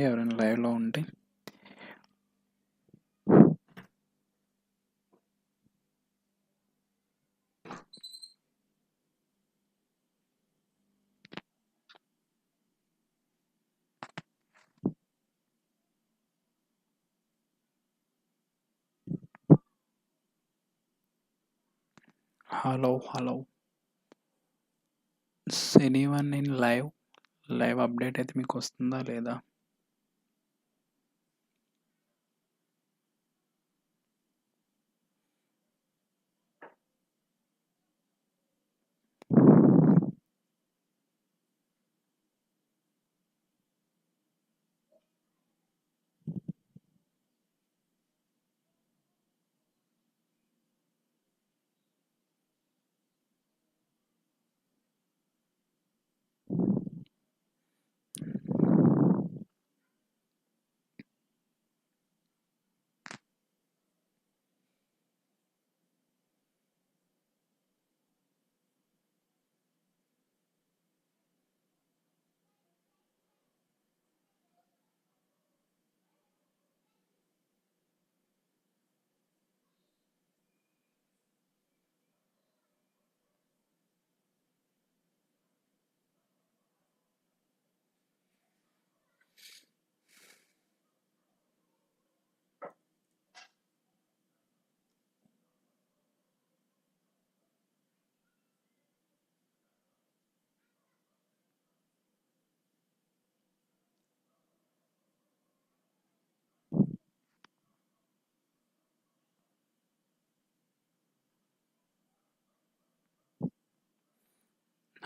ఎవరైనా లైవ్లో ఉంటే. Hello. Anyone in live update అయితే మీకు వస్తుందా లేదా?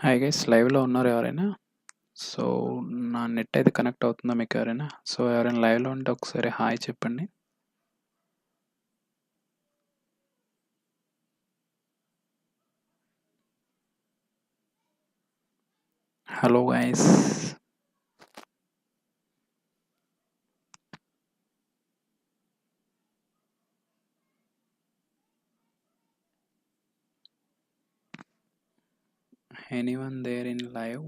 హాయ్ గైస్, లైవ్లో ఉన్నారు ఎవరైనా? సో నా నెట్ అయితే కనెక్ట్ అవుతుందా మీకు ఎవరైనా? సో ఎవరైనా లైవ్లో ఉంటే ఒకసారి హాయ్ చెప్పండి. Hello guys. Anyone there in live?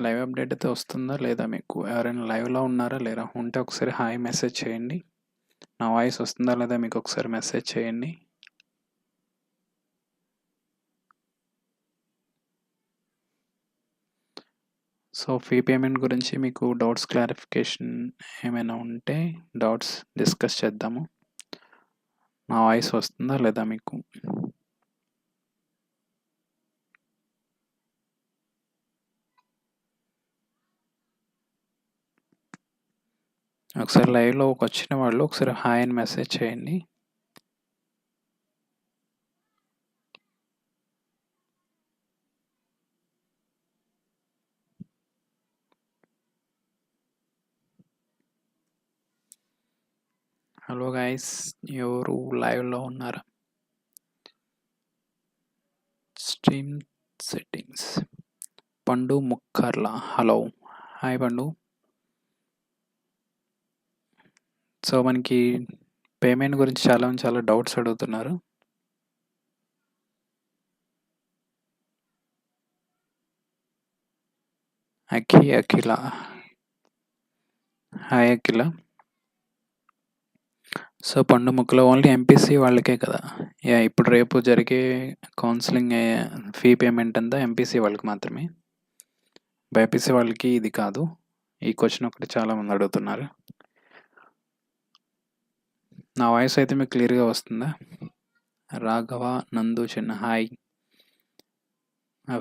Live update అయితే వస్తుందా లేదా మీకు? ఎవరైనా లైవ్లో ఉన్నారా లేరా? ఉంటే ఒకసారి హాయ్ మెసేజ్ చేయండి. నా వాయిస్ వస్తుందా లేదా మీకు ఒకసారి మెసేజ్ చేయండి. సో ఫీ పేమెంట్ గురించి మీకు డౌట్స్ క్లారిఫికేషన్ ఏమైనా ఉంటే డౌట్స్ డిస్కస్ చేద్దాము. నా వాయిస్ వస్తుందా లేదా మీకు? ఒకసారి లైవ్లోకి వచ్చిన వాళ్ళు ఒకసారి హాయ్ అని మెసేజ్ చేయండి. హలో గైస్, ఎవరు లైవ్లో ఉన్నారా? స్ట్రీమ్ సెట్టింగ్స్ పండు ముక్కర్ల. హలో, హాయ్ పండు. సో మనకి పేమెంట్ గురించి చాలా డౌట్స్ అడుగుతున్నారు. అఖిల. హాయ్ అఖిల. సో పండు ముక్కలో ఓన్లీ ఎంపీసీ వాళ్ళకే కదా? యా, ఇప్పుడు రేపు జరిగే కౌన్సిలింగ్ ఫీ పేమెంట్ అంతా ఎంపీసీ వాళ్ళకి మాత్రమే. బైపీసీ వాళ్ళకి ఇది కాదు. ఈ క్వశ్చన్ ఒకటి చాలామంది అడుగుతున్నారు. నా వాయిస్ అయితే మీకు క్లియర్గా వస్తుందా? రాఘవ నందు చిన్న హాయ్.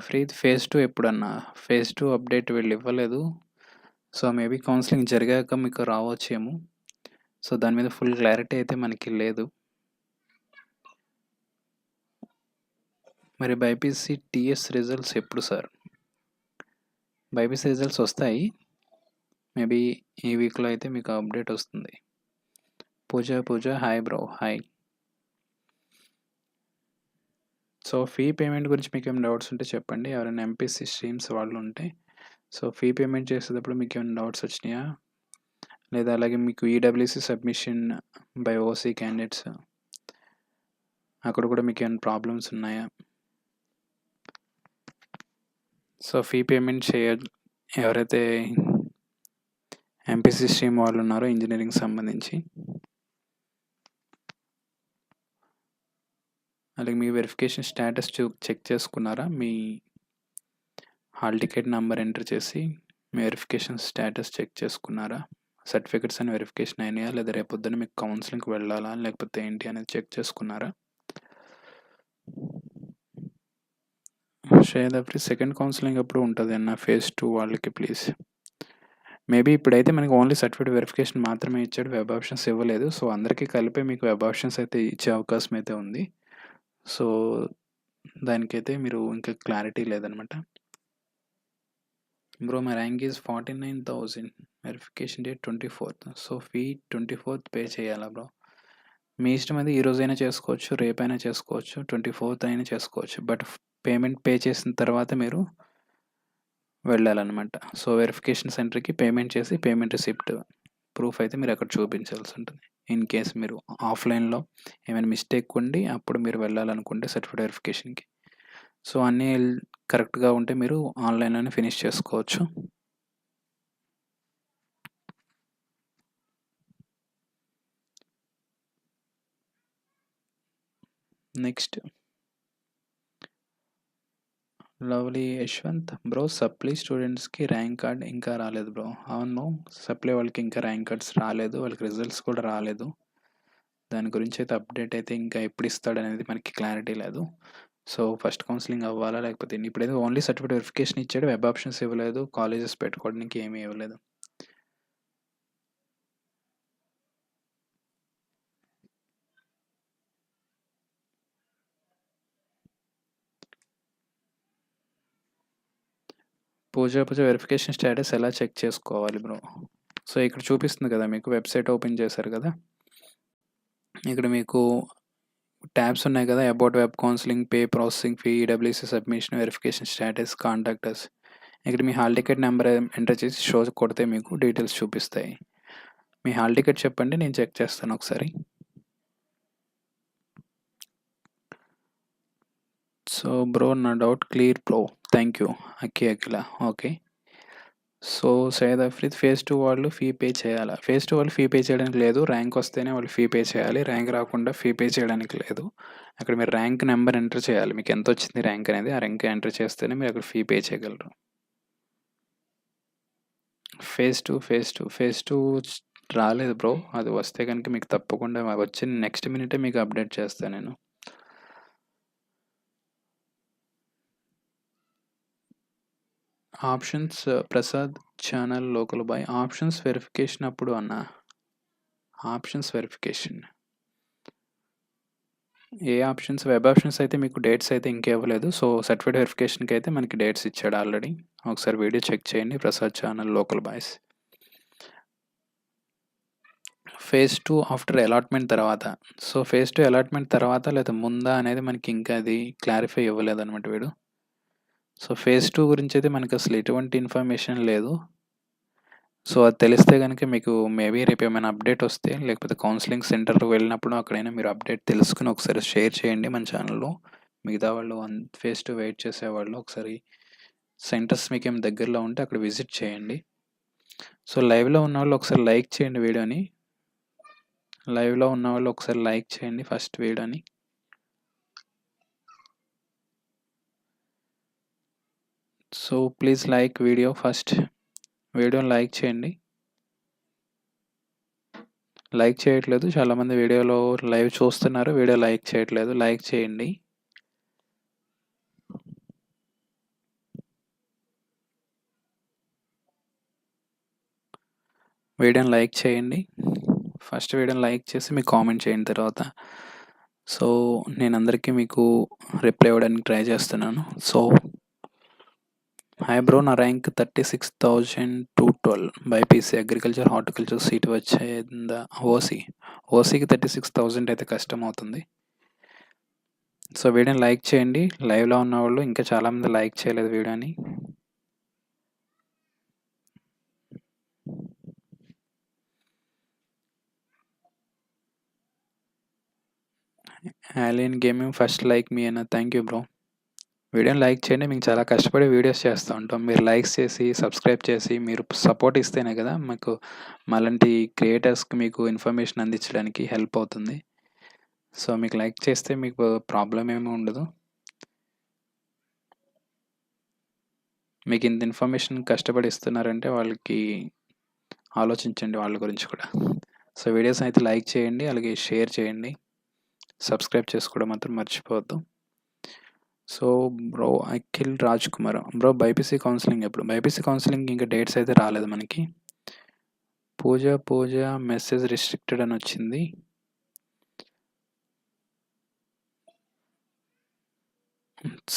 ఫ్రీ ఫేజ్ 2 ఎప్పుడన్నా? ఫేజ్ 2 అప్డేట్ వీళ్ళు ఇవ్వలేదు. సో మేబీ కౌన్సిలింగ్ జరిగాక మీకు రావచ్చేమో. సో దాని మీద ఫుల్ క్లారిటీ అయితే మనకి లేదు. మరి బైపీసీ టీఎస్ రిజల్ట్స్ ఎప్పుడు సార్? బైపీసీ రిజల్ట్స్ వస్తాయి. మేబీ ఈ వీక్లో అయితే మీకు అప్డేట్ వస్తుంది. Pooja hi bro, hi. So fee payment గురించి మీకు ఏమైనా డౌట్స్ ఉంటే చెప్పండి. ఎవరైనా ఎంపీసీ స్ట్రీమ్స్ వాళ్ళు ఉంటే, సో ఫీ పేమెంట్ చేసేటప్పుడు మీకు ఏమైనా డౌట్స్ వచ్చినాయా, లేదా అలాగే మీకు EWC submission by OC candidates అక్కడ కూడా మీకు ఏమైనా ప్రాబ్లమ్స్ ఉన్నాయా? సో ఫీ పేమెంట్ ఎవరైతే ఎంపీసీ స్ట్రీమ్ వాళ్ళు ఉన్నారో ఇంజనీరింగ్ సంబంధించి, అలాగే మీ వెరిఫికేషన్ స్టేటస్ చెక్ చేసుకున్నారా? మీ హాల్ టికెట్ నెంబర్ ఎంటర్ చేసి మీ వెరిఫికేషన్ స్టేటస్ చెక్ చేసుకున్నారా? సర్టిఫికెట్స్ అని వెరిఫికేషన్ అయినాయా, లేదా రేపొద్దున మీకు కౌన్సిలింగ్కి వెళ్ళాలా లేకపోతే ఏంటి అనేది చెక్ చేసుకున్నారా? షేదాఫ్రీ సెకండ్ కౌన్సిలింగ్ ఎప్పుడు ఉంటుంది అన్న ఫేజ్ 2 వాళ్ళకి ప్లీజ్. మేబీ ఇప్పుడైతే మనకి ఓన్లీ సర్టిఫికేట్ వెరిఫికేషన్ మాత్రమే ఇచ్చాడు, వెబ్ ఆప్షన్స్ ఇవ్వలేదు. సో అందరికీ కలిపి మీకు వెబ్ ఆప్షన్స్ అయితే ఇచ్చే అవకాశం అయితే ఉంది. సో దానికైతే మీరు ఇంకా క్లారిటీ లేదనమాట. Bro my rank is 49,000, verification date 24th. So fee 24th pay చేయాలా బ్రో? మీ ఇష్టం, అది ఈరోజైనా చేసుకోవచ్చు, రేపైనా చేసుకోవచ్చు, 24th అయినా చేసుకోవచ్చు. బట్ పేమెంట్ పే చేసిన తర్వాత మీరు వెళ్ళాలన్నమాట. సో వెరిఫికేషన్ సెంటర్కి పేమెంట్ చేసి పేమెంట్ రిసిప్ట్ ప్రూఫ్ అయితే మీరు అక్కడ చూపించాల్సి ఉంటుంది. ఇన్ కేస్ మీరు ఆఫ్లైన్లో ఏమైనా మిస్టేక్ ఉండి అప్పుడు మీరు వెళ్ళాలనుకుంటే సర్టిఫికేట్ వెరిఫికేషన్కి, సో అన్నీ కరెక్ట్గా ఉంటే మీరు ఆన్లైన్లోనే ఫినిష్ చేసుకోవచ్చు. Next lovely Yashwant bro, supply స్టూడెంట్స్కి ర్యాంక్ కార్డ్ ఇంకా రాలేదు బ్రో. అవును, సప్లీ వాళ్ళకి ఇంకా ర్యాంక్ కార్డ్స్ రాలేదు, వాళ్ళకి రిజల్ట్స్ కూడా రాలేదు. దాని గురించి అయితే అప్డేట్ అయితే ఇంకా ఎప్పుడు ఇస్తాడు అనేది మనకి క్లారిటీ లేదు. సో ఫస్ట్ కౌన్సిలింగ్ అవ్వాలా లేకపోతే ఇప్పుడైతే ఓన్లీ సర్టిఫికేట్ వెరిఫికేషన్ ఇచ్చాడు, వెబ్ ఆప్షన్స్ ఇవ్వలేదు, కాలేజెస్ పెట్టుకోవడానికి ఏమీ ఇవ్వలేదు. పూజ వెరిఫికేషన్ స్టేటస్ ఎలా చెక్ చేసుకోవాలి బ్రో? సో ఇక్కడ చూపిస్తుంది కదా మీకు, వెబ్సైట్ ఓపెన్ చేశారు కదా, ఇక్కడ మీకు ట్యాబ్స్ ఉన్నాయి కదా, about web counselling, pay processing fee, EWC submission, verification status, contractors. ఇక్కడ మీ హాల్ టికెట్ నెంబర్ ఎంటర్ చేసి షో కొడితే మీకు డీటెయిల్స్ చూపిస్తాయి. మీ హాల్ టికెట్ చెప్పండి, నేను చెక్ చేస్తాను ఒకసారి. సో బ్రో నా doubt clear bro, thank you Akhila. Okay, so Syed Afridi phase 2 వాళ్ళు ఫీ పే చేయాలా? ఫేజ్ 2 వాళ్ళు ఫీ పే చేయడానికి లేదు, ర్యాంక్ వస్తేనే వాళ్ళు ఫీ పే చేయాలి, ర్యాంక్ రాకుండా ఫీ పే చేయడానికి లేదు. అక్కడ మీరు ర్యాంక్ నెంబర్ ఎంటర్ చేయాలి, మీకు ఎంత వచ్చింది ర్యాంక్ అనేది, ఆ ర్యాంక్ ఎంటర్ చేస్తేనే మీరు అక్కడ ఫీ పే చేయగలరు. ఫేజ్ టూ రాలేదు బ్రో, అది వస్తే కనుక మీకు తప్పకుండా వచ్చిన నెక్స్ట్ మినిటే మీకు అప్డేట్ చేస్తాను నేను. Options Prasad channel local boy, options verification అప్పుడు అన్న, ఆప్షన్స్ వెరిఫికేషన్ ఏ ఆప్షన్స్? వెబ్ ఆప్షన్స్ అయితే మీకు డేట్స్ అయితే ఇంకేవ్వలేదు. సో సర్టిఫికేట్ వెరిఫికేషన్కి అయితే మనకి డేట్స్ ఇచ్చాడు ఆల్రెడీ, ఒకసారి వీడియో చెక్ చేయండి. Prasad channel local boys. Phase 2 after allotment తర్వాత, సో ఫేజ్ 2 అలాట్మెంట్ తర్వాత లేదా ముందా అనేది మనకి ఇంకా అది క్లారిఫై ఇవ్వలేదు అనమాట వీడు. సో ఫేజ్ 2 గురించి అయితే మనకి అసలు ఎటువంటి ఇన్ఫర్మేషన్ లేదు. సో అది తెలిస్తే కనుక మీకు మేబీ రేపు ఏమైనా అప్డేట్ వస్తే, లేకపోతే కౌన్సిలింగ్ సెంటర్కి వెళ్ళినప్పుడు అక్కడైనా మీరు అప్డేట్ తెలుసుకుని ఒకసారి షేర్ చేయండి మన ఛానల్లో. మిగతా వాళ్ళు ఫేజ్ 2 వెయిట్ చేసేవాళ్ళు ఒకసారి సెంటర్స్ మీకు ఏం దగ్గరలో ఉంటే అక్కడ విజిట్ చేయండి. సో లైవ్లో ఉన్న వాళ్ళు ఒకసారి లైక్ చేయండి వీడియోని, లైవ్లో ఉన్న వాళ్ళు ఒకసారి లైక్ చేయండి ఫస్ట్ వీడియోని. So please like video, first వీడియోని లైక్ చేయండి. లైక్ చేయట్లేదు చాలామంది, వీడియోలో లైవ్ చూస్తున్నారు, వీడియో లైక్ చేయట్లేదు, లైక్ చేయండి. వీడియోని లైక్ చేయండి, ఫస్ట్ వీడియోని లైక్ చేసి మీకు కామెంట్ చేయండి తర్వాత. సో నేను అందరికీ మీకు రిప్లై ఇవ్వడానికి ట్రై చేస్తున్నాను. సో హాయ్ బ్రో, నా rank 36,212 BiPC agriculture horticulture seat వచ్చేందా? ఓసీకి 36,000 అయితే కష్టం అవుతుంది. సో వీడియోని లైక్ చేయండి. లైవ్లో ఉన్న వాళ్ళు ఇంకా చాలామంది లైక్ చేయలేదు వీడియోని. ఆలియన్ గేమింగ్ ఫస్ట్ లైక్ మీ అన్న, థ్యాంక్ యూ బ్రో. వీడియోని లైక్ చేయండి. మేము చాలా కష్టపడి వీడియోస్ చేస్తూ ఉంటాం. మీరు లైక్స్ చేసి సబ్స్క్రైబ్ చేసి మీరు సపోర్ట్ ఇస్తేనే కదా మాకు మాలాంటి క్రియేటర్స్కి మీకు ఇన్ఫర్మేషన్ అందించడానికి హెల్ప్ అవుతుంది. సో మీకు లైక్ చేస్తే మీకు ప్రాబ్లం ఏమీ ఉండదు. మీకు ఇంత ఇన్ఫర్మేషన్ కష్టపడి ఇస్తున్నారంటే వాళ్ళకి ఆలోచించండి వాళ్ళ గురించి కూడా. సో వీడియోస్ అయితే లైక్ చేయండి, అలాగే షేర్ చేయండి, సబ్స్క్రైబ్ చేసుకోవడం మాత్రం మర్చిపోవద్దు. So bro Akhil Raj Kumar bro, BiPC counselling ఎప్పుడు? బైపీసీ కౌన్సిలింగ్ ఇంకా డేట్స్ అయితే రాలేదు మనకి. పూజ మెసేజ్ రిస్ట్రిక్టెడ్ అని వచ్చింది.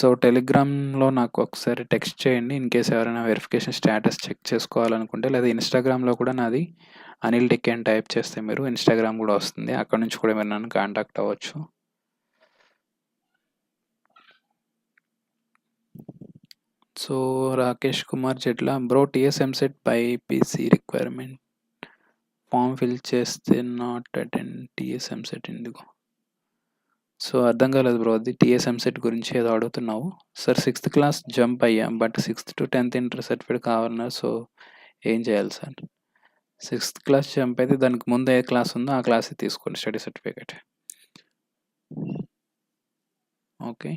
సో టెలిగ్రామ్లో నాకు ఒకసారి టెక్స్ట్ చేయండి ఇన్ కేస్ ఎవరైనా వెరిఫికేషన్ స్టేటస్ చెక్ చేసుకోవాలనుకుంటే, లేదా ఇన్స్టాగ్రామ్లో కూడా నాది అనిల్ టెక్ అని టైప్ చేస్తే మీరు ఇన్స్టాగ్రామ్ కూడా వస్తుంది, అక్కడ నుంచి కూడా మీరు నన్ను కాంటాక్ట్ అవ్వచ్చు. So Rakesh Kumar Jetla bro, TS EAMCET BiPC requirement form fill చేస్తే నాట్ అటెండ్ టీఎస్ఎంసెట్ ఎందుకు? సో అర్థం కాలేదు బ్రో, అది టీఎస్ఎంసెట్ గురించి ఏదో అడుగుతున్నావు. సార్ 6th క్లాస్ జంప్ అయ్యా, but 6th to 10th inter certificate కావాలన్నారు. సో ఏం చేయాలి సార్? 6th క్లాస్ జంప్ అయితే దానికి ముందు ఏ క్లాస్ ఉందో ఆ క్లాస్ తీసుకోండి స్టడీ సర్టిఫికేట్. ఓకే.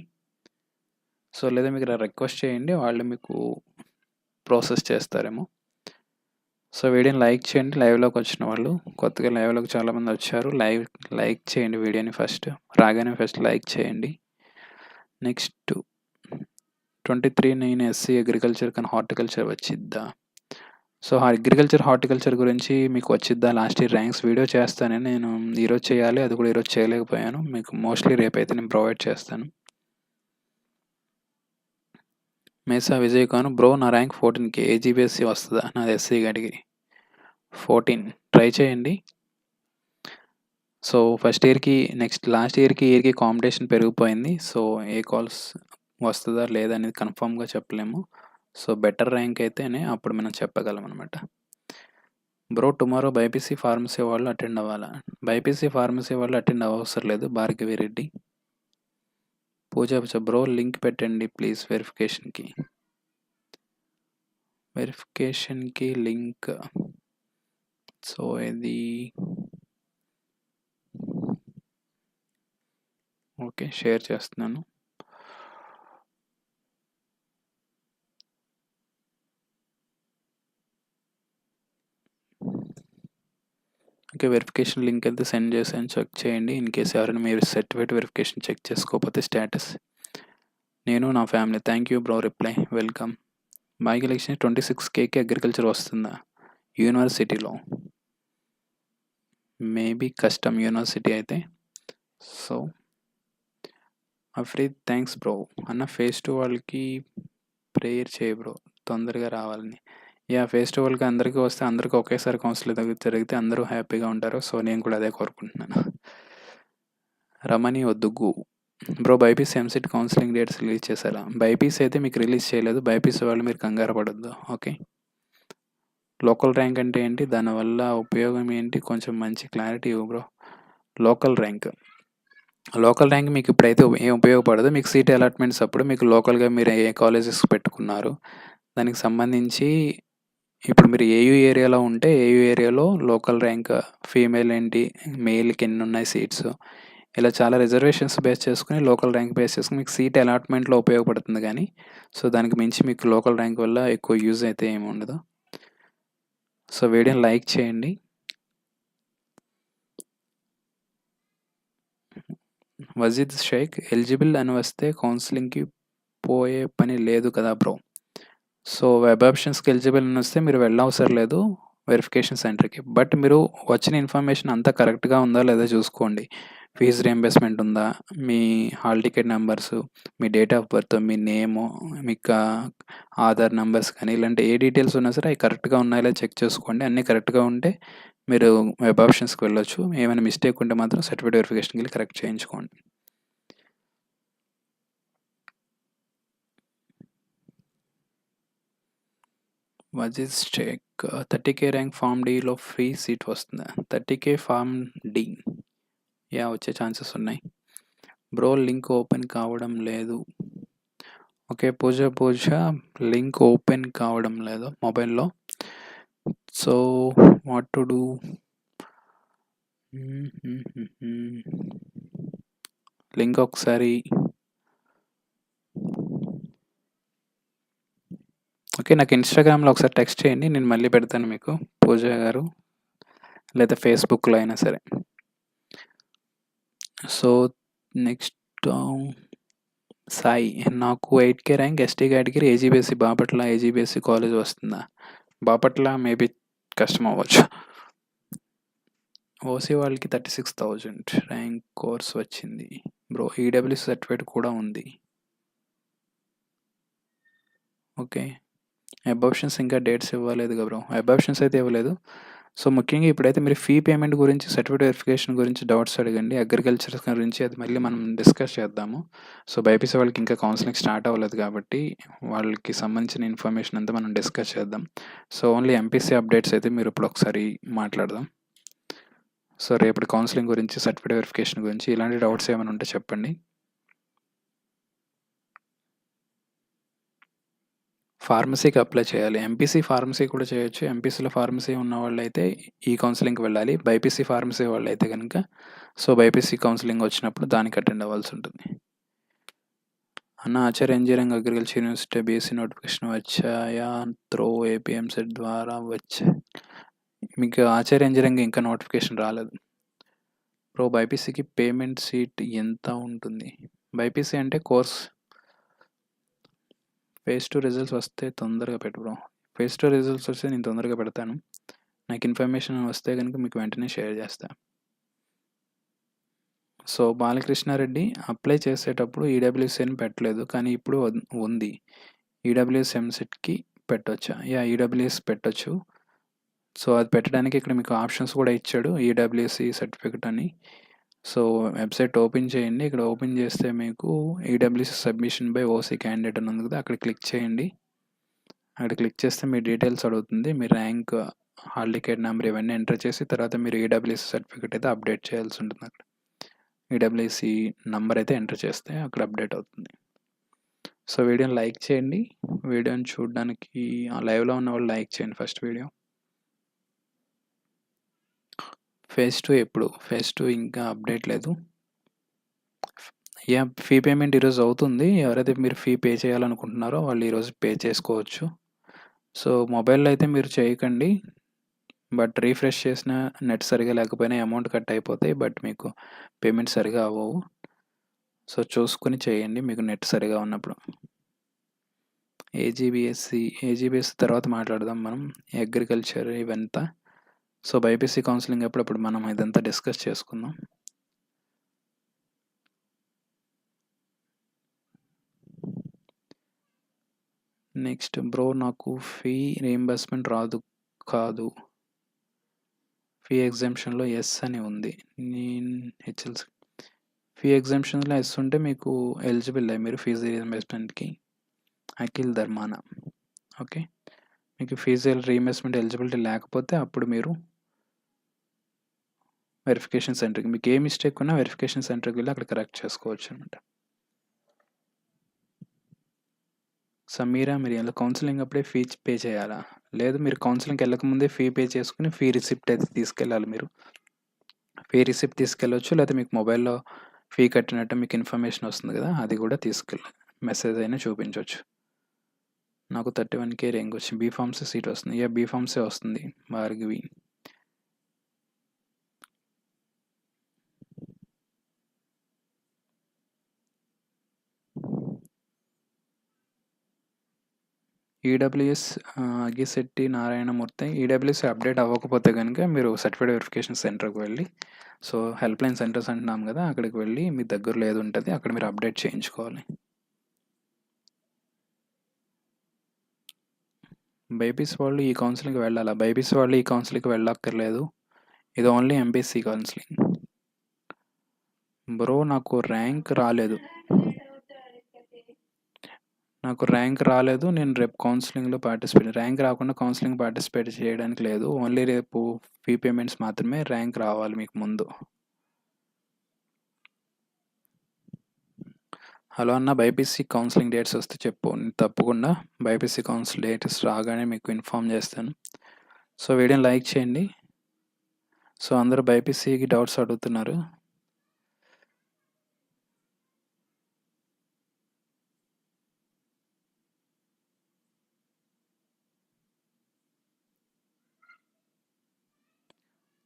సో లేదా మీకు రిక్వెస్ట్ చేయండి, వాళ్ళు మీకు ప్రాసెస్ చేస్తారేమో. సో వీడియోని లైక్ చేయండి. లైవ్లోకి వచ్చిన వాళ్ళు, కొత్తగా లైవ్లోకి చాలామంది వచ్చారు. లైక్ చేయండి వీడియోని, ఫస్ట్ రాగానే ఫస్ట్ లైక్ చేయండి. నెక్స్ట్ 23 నేను ఎస్సీ అగ్రికల్చర్ కానీ హార్టికల్చర్ వచ్చిద్దా? సో అగ్రికల్చర్ హార్టికల్చర్ గురించి మీకు వచ్చిద్దా లాస్ట్ ఇయర్ ర్యాంక్స్ వీడియో చేస్తాను నేను. ఈరోజు చేయాలి, అది కూడా ఈరోజు చేయలేకపోయాను. మీకు మోస్ట్లీ రేపైతే నేను ప్రొవైడ్ చేస్తాను. మేసా విజయ్ ఖాన్ బ్రో, నా ర్యాంక్ 14K ఏజీబీఎస్సీ వస్తుందా? నాది ఎస్సీ కేటగిరీ 14. ట్రై చేయండి. సో ఫస్ట్ ఇయర్కి లాస్ట్ ఇయర్కి కాంపిటీషన్ పెరిగిపోయింది. సో ఏ కాల్స్ వస్తుందా లేదా అనేది కన్ఫామ్గా చెప్పలేము. సో బెటర్ ర్యాంక్ అయితేనే అప్పుడు మనం చెప్పగలం అనమాట. బ్రో టుమారో బైపీసీ ఫార్మసీ వాళ్ళు అటెండ్ అవ్వాలా? బైపీసీ ఫార్మసీ వాళ్ళు అటెండ్ అవ్వవసరం లేదు. భార్గవి రెడ్డి పూజ బ్రో, లింక్ పెట్టండి ప్లీజ్ వెరిఫికేషన్కి లింక్. సో ఇది ఓకే, షేర్ చేస్తున్నాను. ఓకే, వెరిఫికేషన్ లింక్ అయితే సెండ్ చేసాను, చెక్ చేయండి. ఇన్ కేసు ఎవరైనా మీరు సర్టిఫికేట్ వెరిఫికేషన్ చెక్ చేసుకోకపోతే స్టేటస్. నేను నా family, thank you bro, reply welcome. బైక్ ఎలక్షన్ 26Kకి అగ్రికల్చర్ వస్తుందా యూనివర్సిటీలో? మేబీ కష్టం యూనివర్సిటీ అయితే. So Afreed thanks bro. అన్న ఫేస్ 2 వాళ్ళకి ప్రేయర్ చేయి బ్రో, తొందరగా రావాలని. ఫేస్ 2 వాళ్ళకి అందరికీ వస్తే అందరికీ ఒకేసారి కౌన్సిల్ జరిగితే అందరూ హ్యాపీగా ఉంటారు. సో నేను కూడా అదే కోరుకుంటున్నాను. రమణి వద్దుగు bro, BiPC EAMCET counselling dates release చేశారా? బైపీసీ అయితే మీకు రిలీజ్ చేయలేదు. బైపీసీ వాళ్ళు మీరు కంగారు పడొద్దు. ఓకే. లోకల్ ర్యాంక్ అంటే ఏంటి, దానివల్ల ఉపయోగం ఏంటి, కొంచెం మంచి క్లారిటీ ఇవ్వు బ్రో. లోకల్ ర్యాంక్ మీకు ఇప్పుడైతే ఏం ఉపయోగపడదు. మీకు సీట్ అలాట్మెంట్స్ అప్పుడు మీకు లోకల్గా మీరు ఏ కాలేజెస్ పెట్టుకున్నారు దానికి సంబంధించి ఇప్పుడు మీరు ఏయూ ఏరియాలో ఉంటే ఏయూ ఏరియాలో లోకల్ ర్యాంక్, ఫీమేల్ ఏంటి, మేల్కి ఎన్ని ఉన్నాయి సీట్స్, ఇలా చాలా రిజర్వేషన్స్ బేస్ చేసుకుని లోకల్ ర్యాంక్ బేస్ చేసుకుని మీకు సీట్ అలాట్మెంట్లో ఉపయోగపడుతుంది. కానీ సో దానికి మించి మీకు లోకల్ ర్యాంక్ వల్ల ఎక్కువ యూజ్ అయితే ఏమి ఉండదు. సో వీడియోని లైక్ చేయండి. వజీద్ షేక్ ఎలిజిబుల్ అని వస్తే కౌన్సిలింగ్కి పోయే పని లేదు కదా బ్రో? సో వెబ్ ఆప్షన్స్కి ఎలిజిబుల్ అని వస్తే మీరు వెళ్ళవసరం లేదు వెరిఫికేషన్ సెంటర్కి. బట్ మీరు వచ్చిన ఇన్ఫర్మేషన్ అంతా కరెక్ట్గా ఉందా లేదా చూసుకోండి. ఫీజు రీయింబర్స్మెంట్ ఉందా, మీ హాల్ టికెట్ నెంబర్సు, మీ డేట్ ఆఫ్ బర్త్, మీ నేము, మీకు ఆధార్ నెంబర్స్ కానీ ఇలాంటి ఏ డీటెయిల్స్ ఉన్నా సరే అవి కరెక్ట్గా ఉన్నాయో లేదో చెక్ చేసుకోండి. అన్నీ కరెక్ట్గా ఉంటే మీరు వెబ్ ఆప్షన్స్కి వెళ్ళొచ్చు. ఏమైనా మిస్టేక్ ఉంటే మాత్రం సర్టిఫికేట్ వెరిఫికేషన్కి వెళ్ళి కరెక్ట్ చేయించుకోండి. మజిస్ట్రేక్ 30K ర్యాంక్ ఫామ్ డీలో ఫ్రీ సీట్ వస్తుందా? 30K ఫామ్ డి వచ్చే ఛాన్సెస్ ఉన్నాయి. బ్రో లింక్ ఓపెన్ కావడం లేదు. ఓకే పూజ లింక్ ఓపెన్ కావడం లేదు మొబైల్లో. So what to do? Link ఒకసారి ఓకే నాకు ఇన్స్టాగ్రామ్లో ఒకసారి టెక్స్ట్ చేయండి, నేను మళ్ళీ పెడతాను మీకు పూజ గారు, లేదా ఫేస్బుక్లో అయినా సరే. సో నెక్స్ట్ సాయి, నాకు 8K rank ST category AG BSc Bapatla AG BSc college వస్తుందా? బాపట్ల మేబీ కష్టం అవ్వచ్చు. ఓసీ వాళ్ళకి 36,000 ర్యాంక్ కోర్స్ వచ్చింది బ్రో. ఈడబ్ల్యూసీ సర్టిఫికేట్ కూడా ఉంది. ఓకే వెబ్ ఆప్షన్స్ ఇంకా డేట్స్ ఇవ్వలేదు కదా బ్రో. వెబ్ ఆప్షన్స్ అయితే ఇవ్వలేదు. సో ముఖ్యంగా ఇప్పుడైతే మీరు ఫీ పేమెంట్ గురించి, సర్టిఫికేట్ వెరిఫికేషన్ గురించి డౌట్స్ అడగండి. అగ్రికల్చర్ గురించి అది మళ్ళీ మనం డిస్కస్ చేద్దాము. సో బైపీసీ వాళ్ళకి ఇంకా కౌన్సిలింగ్ స్టార్ట్ అవ్వలేదు కాబట్టి వాళ్ళకి సంబంధించిన ఇన్ఫర్మేషన్ అంతా మనం డిస్కస్ చేద్దాం. సో ఓన్లీ ఎంపీసీ అప్డేట్స్ అయితే మీరు ఇప్పుడు ఒకసారి మాట్లాడదాం. సో రేపటి కౌన్సిలింగ్ గురించి, సర్టిఫికేట్ వెరిఫికేషన్ గురించి ఇలాంటి డౌట్స్ ఏమైనా ఉంటే చెప్పండి. ఫార్మసీకి అప్లై చేయాలి. ఎంపీసీ ఫార్మసీ కూడా చేయొచ్చు. ఎంపీసీలో ఫార్మసీ ఉన్న వాళ్ళైతే ఈ కౌన్సిలింగ్కి వెళ్ళాలి. బైపీసీ ఫార్మసీ వాళ్ళైతే కనుక సో బైపీసీ కౌన్సిలింగ్ వచ్చినప్పుడు దానికి అటెండ్ అవ్వాల్సి ఉంటుంది. అన్న Acharya engineering agriculture university BSc notification వచ్చాయా? త్రో ఏపీఎంసెట్ ద్వారా వచ్చాయి. మీకు ఆచార్య ఇంజనీరింగ్ ఇంకా నోటిఫికేషన్ రాలేదు. ప్రో బైపీసీకి పేమెంట్ సీట్ ఎంత ఉంటుంది? బైపీసీ అంటే కోర్స్ ఫేజ్ 2 రిజల్ట్స్ వస్తే తొందరగా పెట్టు బ్రో. ఫేజ్ 2 రిజల్ట్స్ వస్తే నేను తొందరగా పెడతాను. నాకు ఇన్ఫర్మేషన్ వస్తే కనుక మీకు వెంటనే షేర్ చేస్తా. సో బాలకృష్ణారెడ్డి అప్లై చేసేటప్పుడు ఈడబ్ల్యూఎస్ అని పెట్టలేదు, కానీ ఇప్పుడు ఉంది. ఈడబ్ల్యూఎస్ ఎంసెట్కి పెట్టొచ్చా? ఈడబ్ల్యూఎస్ పెట్టొచ్చు. సో అది పెట్టడానికి ఇక్కడ మీకు ఆప్షన్స్ కూడా ఇచ్చాడు, ఈడబ్ల్యూఎస్సి సర్టిఫికెట్ అని. సో వెబ్సైట్ ఓపెన్ చేయండి. ఇక్కడ ఓపెన్ చేస్తే మీకు ఈడబ్ల్యూఎస్సి సబ్మిషన్ బై ఓసీ క్యాండిడేట్ అని ఉంది కదా, అక్కడ క్లిక్ చేయండి. అక్కడ క్లిక్ చేస్తే మీ డీటెయిల్స్ అడుగుతుంది. మీ ర్యాంక్, హాల్ టికెట్ నెంబర్ ఇవన్నీ ఎంటర్ చేసి తర్వాత మీరు ఈడబ్ల్యూఎస్సి సర్టిఫికెట్ అయితే అప్డేట్ చేయాల్సి ఉంటుంది. అక్కడ ఈడబ్ల్యూఎస్సి నంబర్ అయితే ఎంటర్ చేస్తే అక్కడ అప్డేట్ అవుతుంది. సో వీడియోని లైక్ చేయండి. వీడియోని చూడడానికి లైవ్లో ఉన్న వాళ్ళు లైక్ చేయండి ఫస్ట్ వీడియో. ఫేజ్ 2 ఎప్పుడు? ఫేజ్ 2 ఇంకా అప్డేట్ లేదు. ఫీ పేమెంట్ ఈరోజు అవుతుంది. ఎవరైతే మీరు ఫీ పే చేయాలనుకుంటున్నారో వాళ్ళు ఈరోజు పే చేసుకోవచ్చు. సో మొబైల్లో అయితే మీరు చేయకండి, బట్ రీఫ్రెష్ చేసిన నెట్ సరిగా లేకపోయినా అమౌంట్ కట్ అయిపోతాయి, బట్ మీకు పేమెంట్ సరిగా అవ్వవు. సో చూసుకుని చేయండి మీకు నెట్ సరిగా ఉన్నప్పుడు. ఏజీబీఎస్సి తర్వాత మాట్లాడదాం మనం, అగ్రికల్చర్ ఇవంతా. సో బైపీసీ కౌన్సిలింగ్ అప్పుడు మనం ఇదంతా డిస్కస్ చేసుకుందాం. నెక్స్ట్ బ్రో, నాకు ఫీ రీయింబర్స్మెంట్ రాదు కాదు, ఫీ ఎగ్జామ్షన్లో ఎస్ అని ఉంది. నేను హెచ్ఎల్సి ఫీ ఎగ్జామ్షన్లో ఎస్ ఉంటే మీకు ఎలిజిబుల్ మీరు ఫీజు రీయింబర్స్మెంట్కి. అఖిల్ ధర్మాన. ఓకే, మీకు ఫీజు రీయింబర్స్మెంట్ ఎలిజిబిలిటీ లేకపోతే అప్పుడు మీరు వెరిఫికేషన్ సెంటర్కి, మీకు ఏ మిస్టేక్ ఉన్నా వెరిఫికేషన్ సెంటర్కి వెళ్ళి అక్కడ కరెక్ట్ చేసుకోవచ్చు అనమాట. సమీరా, మీరు ఎలా కౌన్సిలింగ్ అప్పుడే ఫీ పే చేయాలా? లేదు, మీరు కౌన్సిలింగ్కి వెళ్ళకముందే ఫీ పే చేసుకుని ఫీ రిసిప్ట్ అయితే తీసుకెళ్ళాలి. మీరు ఫీ రిసిప్ట్ తీసుకెళ్ళొచ్చు, లేదా మీకు మొబైల్లో ఫీ కట్టినట్టు మీకు ఇన్ఫర్మేషన్ వస్తుంది కదా, అది కూడా తీసుకెళ్ళాలి. మెసేజ్ అయినా చూపించవచ్చు. నాకు 31K ర్యాంక్ వచ్చింది, బీఫార్మసీ సీట్ వస్తుంది. బీఫార్మసీ వస్తుంది Bhargavi. EWS Aggisetti Narayanamurthy. EWS update అవ్వకపోతే కనుక మీరు సర్టిఫైడ్ వెరిఫికేషన్ సెంటర్కి వెళ్ళి, సో హెల్ప్ లైన్ సెంటర్స్ అంటున్నాం కదా, అక్కడికి వెళ్ళి మీ దగ్గరలో ఏది ఉంటుంది అక్కడ మీరు అప్డేట్ చేయించుకోవాలి. బైపీసీ వాళ్ళు ఈ కౌన్సిలింగ్కి వెళ్ళాలా? బైపీసీ వాళ్ళు ఈ కౌన్సిలింగ్కి వెళ్ళక్కర్లేదు, ఇది ఓన్లీ ఎంపీసీ కౌన్సిలింగ్. బ్రో నాకు ర్యాంక్ రాలేదు, నేను రేపు కౌన్సిలింగ్లో ర్యాంక్ రాకుండా కౌన్సిలింగ్ పార్టిసిపేట్ చేయడానికి లేదు. ఓన్లీ రేపు ఫీ పేమెంట్స్ మాత్రమే, ర్యాంక్ రావాలి మీకు ముందు. హలో అన్న, బైపీసీ కౌన్సిలింగ్ డేట్స్ వస్తే చెప్పు, తప్పకుండా బైపీసీ కౌన్సిల్ డేట్స్ రాగానే మీకు ఇన్ఫామ్ చేస్తాను. సో వీడియోని లైక్ చేయండి. సో అందరూ బైపీసీకి డౌట్స్ అడుగుతున్నారు.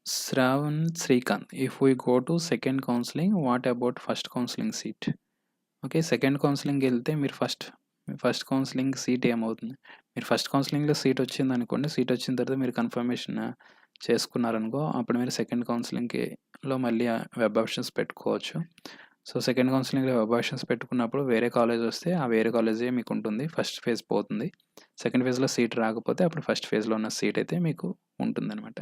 Shravan Srikanth, if we go to second counseling, what about first counseling seat? Okay, second కౌన్సిలింగ్కి వెళ్తే మీరు ఫస్ట్ కౌన్సిలింగ్ సీట్ ఏమవుతుంది? మీరు ఫస్ట్ కౌన్సిలింగ్లో సీట్ వచ్చింది అనుకోండి, సీట్ వచ్చిన తర్వాత మీరు కన్ఫర్మేషన్ చేసుకున్నారనుకో, అప్పుడు మీరు సెకండ్ కౌన్సిలింగ్లో మళ్ళీ వెబ్ ఆప్షన్స్ పెట్టుకోవచ్చు. సో సెకండ్ కౌన్సిలింగ్లో వెబ్ ఆప్షన్స్ పెట్టుకున్నప్పుడు వేరే కాలేజ్ వస్తే ఆ వేరే కాలేజే మీకు ఉంటుంది, ఫస్ట్ ఫేజ్ పోతుంది. సెకండ్ ఫేజ్లో సీట్ రాకపోతే అప్పుడు ఫస్ట్ ఫేజ్లో ఉన్న సీట్ అయితే మీకు ఉంటుందన్నమాట.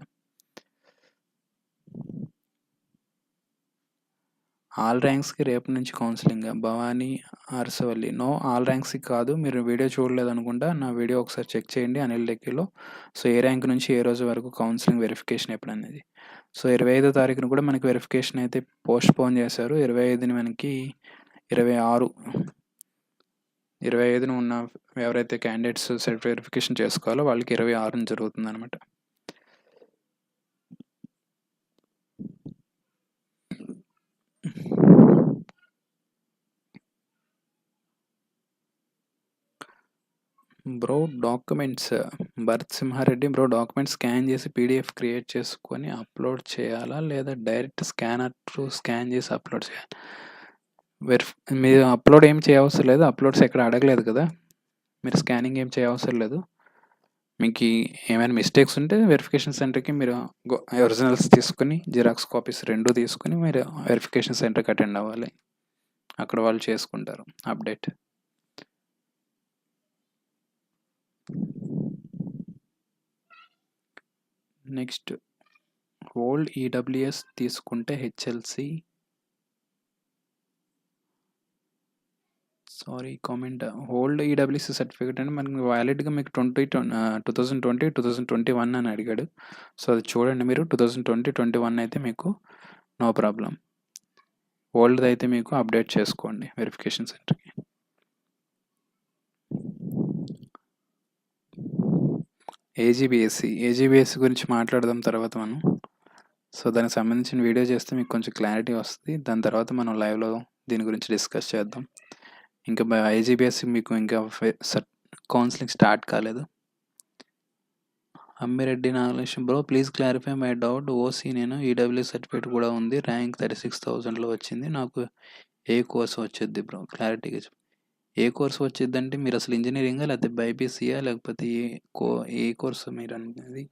ఆల్ ర్యాంక్స్కి రేపు నుంచి కౌన్సిలింగ్. భవానీ అరసవల్లి, నో ఆల్ ర్యాంక్స్కి కాదు. మీరు వీడియో చూడలేదు అనుకుంటా, నా వీడియో ఒకసారి చెక్ చేయండి అనిల్ డెక్కీలో. సో ఏ ర్యాంక్ నుంచి ఏ రోజు వరకు కౌన్సిలింగ్ వెరిఫికేషన్ ఎప్పుడు అనేది. సో 25వ తారీఖున కూడా మనకి వెరిఫికేషన్ అయితే పోస్ట్ పోన్ చేశారు. 25ని మనకి 25న ఉన్న ఎవరైతే క్యాండిడేట్స్ సెల్ఫ్ వెరిఫికేషన్ చేసుకోవాలో వాళ్ళకి 26న జరుగుతుంది అనమాట. Bro documents Bharat Simha Reddy, bro documents scan చేసి పీడిఎఫ్ క్రియేట్ చేసుకొని అప్లోడ్ చేయాలా లేదా డైరెక్ట్ స్కాన్ చేసి అప్లోడ్ చేయాలి? మీరు అప్లోడ్ ఏం చేయవసరం లేదు, అప్లోడ్స్ ఎక్కడ అడగలేదు కదా, మీరు స్కానింగ్ ఏం చేయవసరం లేదు. మీకు ఏమైనా మిస్టేక్స్ ఉంటే వెరిఫికేషన్ సెంటర్కి మీరు ఒరిజినల్స్ తీసుకుని జిరాక్స్ కాపీస్ 2 తీసుకుని మీరు వెరిఫికేషన్ సెంటర్కి అటెండ్ అవ్వాలి, అక్కడ వాళ్ళు చేసుకుంటారు అప్డేట్. నెక్స్ట్ ఓల్డ్ ఈడబ్ల్యూఎస్ తీసుకుంటే HLC, comment old EWS certificate అంటే మనకి వ్యాలిడ్గా మీకు 2020 2021 అని అడిగాడు. సో అది చూడండి మీరు, 2020-21 అయితే మీకు నో ప్రాబ్లం. ఓల్డ్ది అయితే మీకు అప్డేట్ చేసుకోండి వెరిఫికేషన్ సెంటర్కి. ఏజీబీఎస్సీ గురించి మాట్లాడదాం తర్వాత మనం. సో దానికి సంబంధించిన వీడియో చేస్తే మీకు కొంచెం క్లారిటీ వస్తుంది, దాని తర్వాత మనం లైవ్లో దీని గురించి డిస్కస్ చేద్దాం. ఇంకా ఏజీబీఎస్సీ మీకు ఇంకా కౌన్సిలింగ్ స్టార్ట్ కాలేదు. Ammireddy Nagalakshmi, bro please clarify my doubt. OC నేను, ఈడబ్ల్యూ సర్టిఫికేట్ కూడా ఉంది, ర్యాంక్ 36,000లో వచ్చింది, నాకు ఏ కోర్స్ వచ్చింది బ్రో? క్లారిటీగా చెప్పు. ఏ కోర్స్ వచ్చిందంటే మీరు అసలు ఇంజనీరింగా లేకపోతే బైపీసీయా లేకపోతే ఏ కోర్సు మీరు అనేది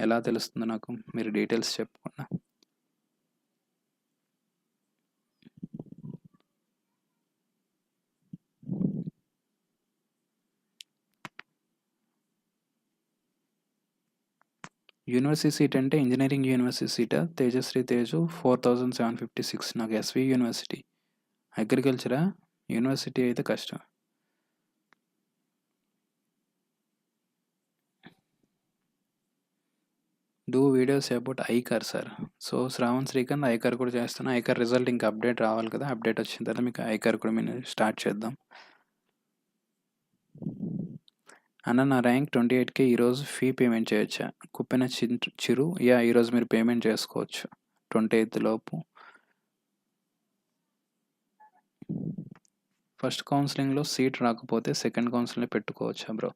ఎలా తెలుస్తుందో నాకు మీరు డీటెయిల్స్ చెప్పకుండా. యూనివర్సిటీ సీట్ అంటే ఇంజనీరింగ్ యూనివర్సిటీ సీటా? తేజశ్రీ తేజు 4756, నాకు ఎస్వి యూనివర్సిటీ. అగ్రికల్చరా? యూనివర్సిటీ అయితే కష్టం. Do videos about ICAR sir. So Shravan Srikanth ICAR కూడా చేస్తాను. ఐకార్ రిజల్ట్ ఇంకా అప్డేట్ రావాలి కదా, అప్డేట్ వచ్చిన తర్వాత మీకు ఐకార్ కూడా మేము స్టార్ట్ చేద్దాం. అన్న నా ర్యాంక్ 28K, ఈరోజు ఫీ పేమెంట్ చేయొచ్చా? కుప్పెన చిరు, ఈరోజు మీరు పేమెంట్ చేసుకోవచ్చు 28th లోపు. ఫస్ట్ కౌన్సిలింగ్లో సీట్ రాకపోతే సెకండ్ కౌన్సిలింగ్ పెట్టుకోవచ్చా బ్రో?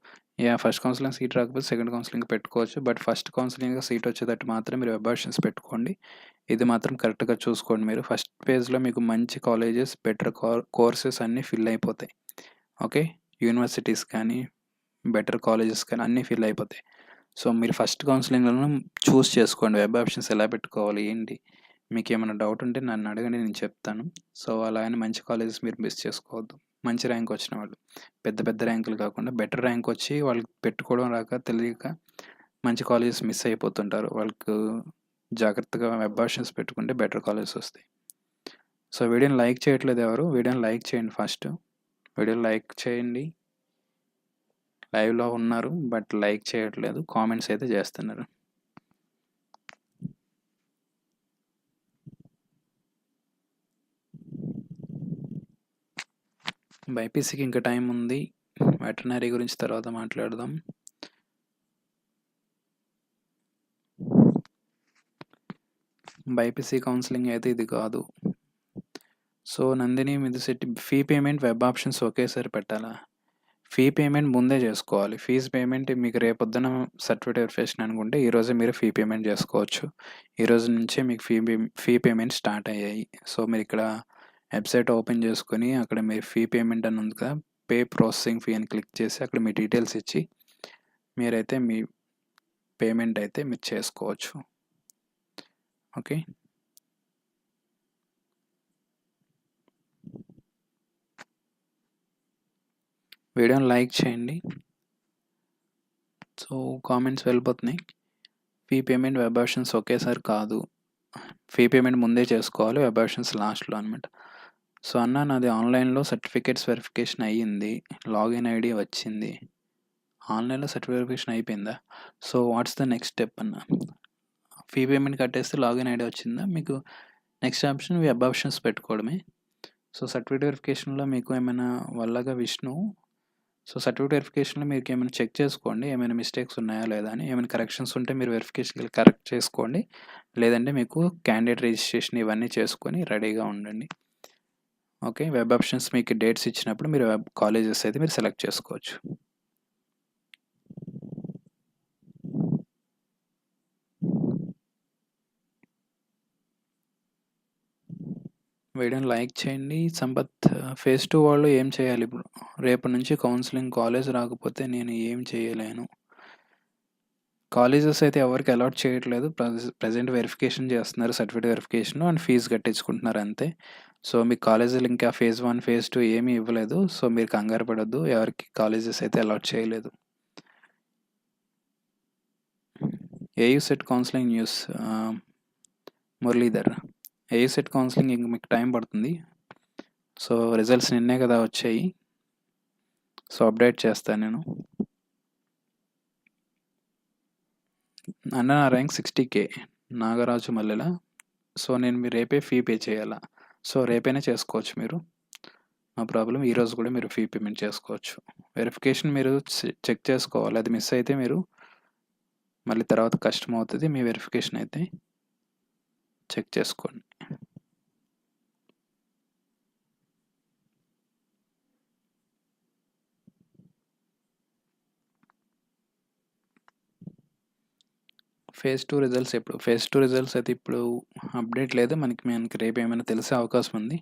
ఫస్ట్ కౌన్సిలింగ్ సీట్ రాకపోతే సెకండ్ కౌన్సిలింగ్ పెట్టుకోవచ్చు, బట్ ఫస్ట్ కౌన్సిలింగ్లో సీట్ వచ్చేటట్టు మాత్రం మీరు వెబ్ ఆప్షన్స్ పెట్టుకోండి. ఇది మాత్రం కరెక్ట్గా చూసుకోండి మీరు. ఫస్ట్ పేజ్లో మీకు మంచి కాలేజెస్, బెటర్ కోర్సెస్ అన్నీ ఫిల్ అయిపోతాయి. ఓకే, యూనివర్సిటీస్ కానీ బెటర్ కాలేజెస్ కానీ అన్నీ ఫిల్ అయిపోతాయి. సో మీరు ఫస్ట్ కౌన్సిలింగ్‌లోనే చూస్ చేసుకోండి. వెబ్ ఆప్షన్స్ ఎలా పెట్టుకోవాలి, ఏంటి? మీకేమైనా డౌట్ ఉంటే నన్ను అడగండి, నేను చెప్తాను. సో అలా అని మంచి కాలేజెస్ మీరు మిస్ చేసుకోవద్దు. మంచి ర్యాంక్ వచ్చిన వాళ్ళు. పెద్ద పెద్ద ర్యాంకులు కాకుండా బెటర్ ర్యాంక్ వచ్చి వాళ్ళకి పెట్టుకోవడం రాక తెలియక మంచి కాలేజెస్ మిస్ అయిపోతుంటారు. వాళ్ళకు జాగ్రత్తగా వెబ్ ఆప్షన్స్ పెట్టుకుంటే బెటర్ కాలేజెస్ వస్తాయి. సో వీడియోని లైక్ చేయట్లేదు ఎవరు? వీడియోని లైక్ చేయండి ఫస్ట్. వీడియోని లైక్ చేయండి. లైవ్‌లో ఉన్నారు బట్ లైక్ చేయట్లేదు. కామెంట్స్ అయితే చేస్తున్నారు. బైపీసీకి ఇంకా టైం ఉంది. వెటర్నరీ గురించి తర్వాత మాట్లాడదాం. బైపీసీ కౌన్సిలింగ్ అయితే ఇది కాదు. సో నందిని మీది ఫీ పేమెంట్, వెబ్ ఆప్షన్స్ ఒకేసారి పెట్టాలా? ఫీ పేమెంట్ ముందే చేసుకోవాలి. ఫీజ్ పేమెంట్ మీకు రేపొద్దున సర్టిఫికేట్ వెరిఫికేషన్ అనుకుంటే ఈరోజే మీరు ఫీ పేమెంట్ చేసుకోవచ్చు. ఈరోజు నుంచే మీకు ఫీ పేమెంట్ స్టార్ట్ అయ్యాయి. సో మీరు ఇక్కడ వెబ్సైట్ ఓపెన్ చేసుకొని అక్కడ మీరు ఫీ పేమెంట్ అని ఉంది కదా, పే ప్రాసెసింగ్ ఫీ అని క్లిక్ చేసి అక్కడ మీ డీటెయిల్స్ ఇచ్చి మీరైతే మీ పేమెంట్ అయితే మీరు చేసుకోవచ్చు. ఓకే. వీడియోని లైక్ చేయండి. సో కామెంట్స్ వెళ్ళిపోతున్నాయి. ఫీ పేమెంట్, వెబ్ ఆప్షన్స్ ఒకేసారి కాదు. ఫీ పేమెంట్ ముందే చేసుకోవాలి, వెబ్ ఆప్షన్స్ లాస్ట్లో అనమాట. సో అన్న నాది ఆన్లైన్లో సర్టిఫికేట్స్ వెరిఫికేషన్ అయ్యింది, లాగిన్ ఐడి వచ్చింది. ఆన్లైన్లో సర్టిఫికేట్ వెరిఫికేషన్ అయిపోయిందా? So what's the next step అన్న? ఫీ పేమెంట్ కట్టేస్తే లాగిన్ ఐడి వచ్చిందా? మీకు నెక్స్ట్ ఆప్షన్ వెబ్ ఆప్షన్స్ పెట్టుకోవడమే. సో సర్టిఫికేట్ వెరిఫికేషన్లో మీకు ఏమైనా వల్లగా విష్ణు, సో సర్టిఫికేట్ వెరిఫికేషన్లో మీకు ఏమైనా చెక్ చేసుకోండి, ఏమైనా మిస్టేక్స్ ఉన్నాయా లేదా అని. ఏమైనా కరెక్షన్స్ ఉంటే మీరు వెరిఫికేషన్కి కరెక్ట్ చేసుకోండి. లేదంటే మీకు క్యాండిడేట్ రిజిస్ట్రేషన్ ఇవన్నీ చేసుకొని రెడీగా ఉండండి. ఓకే. వెబ్ ఆప్షన్స్ మీకు డేట్స్ ఇచ్చినప్పుడు మీరు వెబ్ కాలేజెస్ అయితే మీరు సెలెక్ట్ చేసుకోవచ్చు. వీడియోని లైక్ చేయండి. సంపత్ ఫేజ్ 2 వాళ్ళు ఏం చేయాలి ఇప్పుడు? రేపటి నుంచి కౌన్సిలింగ్, కాలేజ్ రాకపోతే నేను ఏం చేయలేను. కాలేజెస్ అయితే ఎవరికి అలాట్ చేయట్లేదు. ప్రెజెంట్ వెరిఫికేషన్ చేస్తున్నారు, సర్టిఫికేట్ వెరిఫికేషన్ అండ్ ఫీజు కట్టించుకుంటున్నారు అంతే. సో మీకు కాలేజీలు ఇంకా ఫేజ్ 1, ఫేజ్ 2 ఏమీ ఇవ్వలేదు. సో మీరు కంగారు పడొద్దు, ఎవరికి కాలేజెస్ అయితే అలాట్ చేయలేదు. AU set counselling news Muralidhar. AU set counselling ఇంక మీకు టైం పడుతుంది. సో రిజల్ట్స్ నిన్నే కదా వచ్చాయి. సో అప్డేట్ చేస్తాను నేను. అన్న నా ర్యాంక్ 60K, నాగరాజు మల్లెల. సో నేను మీరు రేపే ఫీ పే చేయాలా? సో రేపైనా చేసుకోవచ్చు మీరు, నో ప్రాబ్లం. ఈరోజు కూడా మీరు ఫీ పేమెంట్ చేసుకోవచ్చు. వెరిఫికేషన్ మీరు చెక్ చేసుకోవాలి, అది మిస్ అయితే మీరు మళ్ళీ తర్వాత కష్టం అవుతుంది. మీ వెరిఫికేషన్ అయితే చెక్ చేసుకోండి. ఫేజ్ 2 రిజల్ట్స్ ఎప్పుడు? ఫేజ్ 2 రిజల్ట్స్ అయితే ఇప్పుడు అప్డేట్ లేదు మనకి రేపు ఏమైనా తెలిసే అవకాశం ఉంది.